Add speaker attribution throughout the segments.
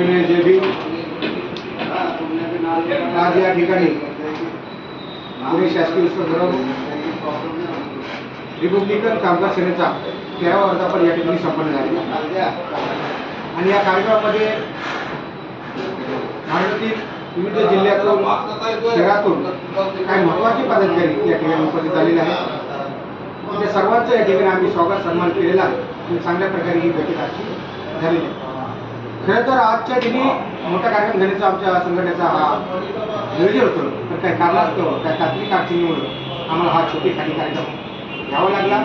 Speaker 1: शिवसेने जे भी आज या ठिकाणी पुणे शासकीय रिपब्लिकन कामगार सेनेचा 13वा वर्धापन या ठिकाणी संपन्न झाला आणि या कार्यक्रमामध्ये भारतातील विविध जिल्ह्यातून शहरातून काही महत्त्वाचे पदाधिकारी या ठिकाणी उपस्थित झालेले आहेत। त्या सर्वांचं या ठिकाणी आम्ही स्वागत सन्मान केलेला आहे आणि चांगल्या प्रकारे ही बैठक आजची झालेली आहे। खरं तर आजच्या दिनी मोठा कार्यक्रम घेण्याचा आमच्या संघटनेचा हा नियोजन होतं, पण काही कारणास्तव काही तांत्रिक अडचणीमुळे आम्हाला हा छोटेखानी कार्यक्रम घ्यावा लागला।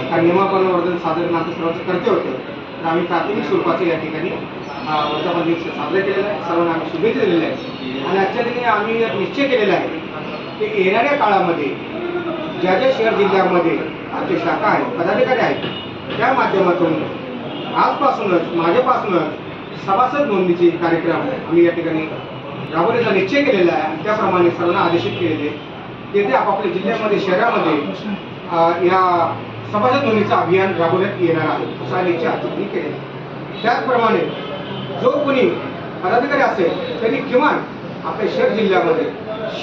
Speaker 1: कारण नियमापालन साधारण आमचं सर्वांचं कर्तव्य होतं, तर आम्ही प्राथमिक स्वरूपाचं या ठिकाणी वर्धापन दिवस साजरा केलेला आहे। सर्वांना आम्ही शुभेच्छा दिलेल्या आहे आणि आजच्या दिनी आम्ही निश्चय केलेला आहे की येणाऱ्या काळामध्ये ज्या ज्या शहर जिल्ह्यामध्ये आमचे शाखा आहेत, पदाधिकारी आहेत, त्या माध्यमातून आजपासूनच माझ्यापासूनच सभासद नोंदणीचे कार्यक्रम आम्ही या ठिकाणी राबवण्याचा निश्चय केलेला आहे आणि त्याप्रमाणे सर्वांना आदेशित केलेले तेथे आपापल्या जिल्ह्यामध्ये शहरामध्ये या सभासद नोंदणीचं अभियान राबवण्यात येणार आहे असा निश्चय आजची केलेला आहे। त्याचप्रमाणे जो कोणी पदाधिकारी असेल त्यांनी किमान आपल्या शहर जिल्ह्यामध्ये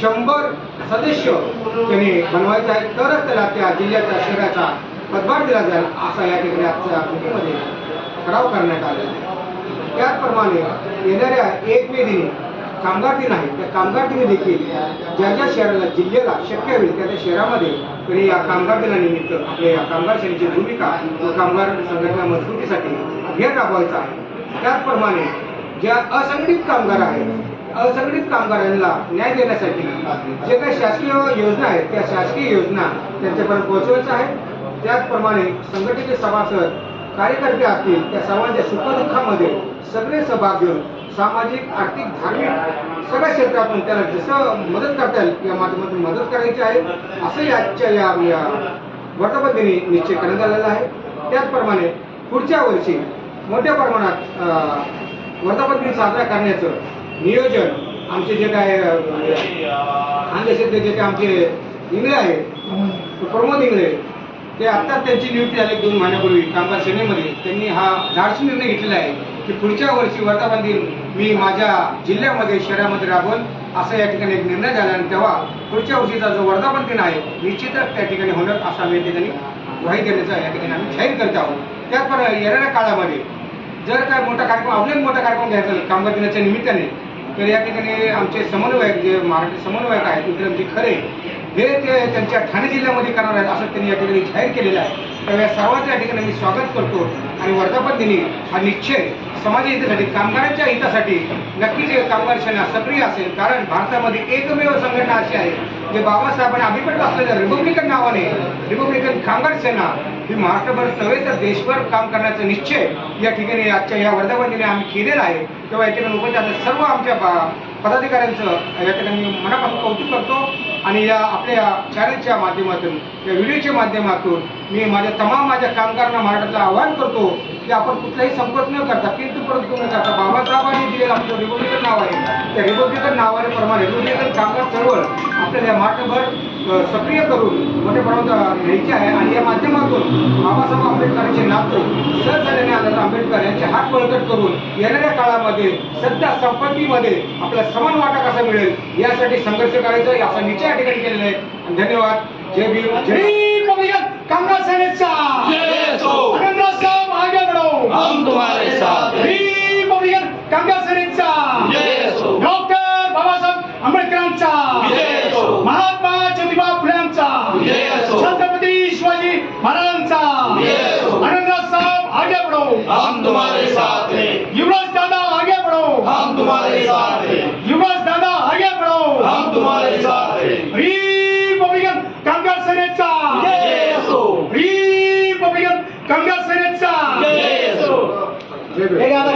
Speaker 1: 100 सदस्य त्यांनी बनवायचे आहे, तरच त्याला त्या जिल्ह्याच्या शहराचा पदभार दिला जाईल असा या ठिकाणी आजच्या मीटिंगमध्ये ठराव करण्यात आलेला आहे। त्याचप्रमाणे येणाऱ्या 1 मे दिनी कामगार दिन आहे, त्या कामगार दिनी देखील ज्या ज्या शहराला जिल्ह्याला शक्य होईल त्या त्या शहरामध्ये तरी या कामगार दिनानिमित्त आपल्या या कामगार सेनेची भूमिका व कामगार संघटना मजबूतीसाठी अभियान राबवायचं आहे। त्याचप्रमाणे ज्या असंघटित कामगार आहेत, असंघटित कामगारांना न्याय देण्यासाठी जे काही शासकीय योजना आहेत त्या शासकीय योजना त्यांच्यापर्यंत पोहोचवायचं आहे। त्याचप्रमाणे संघटनेचे सभासद कार्यकर्ते असतील त्या सर्वांच्या सुखदुःखामध्ये सगळे सहभाग घेऊन सामाजिक, आर्थिक, धार्मिक सगळ्या क्षेत्रातून त्याला जसं मदत करता येईल या माध्यमातून मदत करायची आहे असंही आजच्या या वर्धापन दिनी निश्चय करण्यात आलेला आहे। त्याचप्रमाणे पुढच्या वर्षी मोठ्या प्रमाणात वर्धापन दिन साजरा करण्याचं नियोजन आमचे जे काय खानदेशातले जे काय आमचे इंगळे आहेत, प्रमोद इंगळे, ते आत्ताच त्यांची नियुक्ती झाली 2 महिन्यापूर्वी कामगार सेनेमध्ये। त्यांनी हा धाडसी निर्णय घेतलेला आहे की पुढच्या वर्षी वर्धापन दिन मी माझ्या जिल्ह्यामध्ये शहरामध्ये राबवून असा या ठिकाणी एक निर्णय झाला आणि तेव्हा पुढच्या वर्षीचा जो वर्धापन दिन आहे निश्चितच त्या ठिकाणी होणार असा आम्ही या ठिकाणी ग्वाही देण्याचा या ठिकाणी आम्ही जाहीर करत आहोत। त्याचप्रमाणे येणाऱ्या काळामध्ये जर काय मोठा कार्यक्रम अजून मोठा कार्यक्रम घ्यायचा कामगार दिनाच्या निमित्ताने तर या ठिकाणी आमचे समन्वयक जे मराठी समन्वयक आहेत विक्रमजी खरे हे ते त्यांच्या ठाणे जिल्ह्यामध्ये करणार आहेत असं त्यांनी या ठिकाणी जाहीर केलेलं आहे। त्यामुळे सर्वांच्या या ठिकाणी मी स्वागत करतो आणि वर्धापन दिनी हा निश्चय समाज हितासाठी कामगारांच्या हितासाठी नक्कीच कामगार सेना सक्रिय असेल। कारण भारतामध्ये एकमेव संघटना अशी आहे जे बाबासाहेबांनी अभिप्रेत असलेल्या रिपब्लिकन नावाने रिपब्लिकन कामगार सेना ही महाराष्ट्रभर नव्हे तर देशभर काम करण्याचा निश्चय या ठिकाणी आजच्या या वर्धापन दिनी आम्ही केलेला आहे। तेव्हा या ठिकाणी उपस्थित असलेल्या सर्व आमच्या पदाधिकाऱ्यांचं या ठिकाणी मी मनापासून कौतुक करतो आणि या आपल्या चॅनलच्या माध्यमातून या व्हिडिओच्या माध्यमातून मी माझ्या कामगारांना महाराष्ट्राला आवाहन करतो की आपण कुठलाही संकोच न करता किंतु परंतु न करता बाबासाहेबांनी दिलेलं आमचं रिपब्लिकन नाव आहे त्या रिपब्लिकन नावाप्रमाणे रिपब्लिकन कामगार चळवळ आपल्याला या महाराष्ट्रभर सक्रिय करून मोठ्या प्रमाणात न्यायची आहे आणि या माध्यमातून बाबासाहेब आंबेडकरांचे नातू सर झाल्याने आनंद आंबेडकर यांचे हात बळकट करून येणाऱ्या काळामध्ये सत्ता संपत्तीमध्ये आपला समान वाटा कसा मिळेल यासाठी संघर्ष करायचा असा निश्चय या ठिकाणी केलेला आहे। धन्यवाद। जय भीम, जय
Speaker 2: कामगार सेनेचा आनंदराव साहब आगे बढ़ो,
Speaker 3: हम तुम्हारे साथ हैं।
Speaker 2: रिपब्लिकन कामगार सेनेचा डॉक्टर बाबासाहेब आंबेडकरांचा, महात्मा ज्योतिबा फुलेंचा, छत्रपती शिवाजी महाराजांचा, आनंदराव साहब आगे बढ़ो,
Speaker 3: हम तुम्हारे साथ हैं।
Speaker 2: युवराज दादा आगे बढ़ो,
Speaker 3: हम तुम्हारे साथ हैं।
Speaker 2: युवराज दादा आगे बढ़ो,
Speaker 3: हम तुम्हारे साथ हैं।
Speaker 2: रिपब्लिकन कामगार सेनेचा, रिपब्लिकन कामगार सेनेचा,
Speaker 1: जय भीम।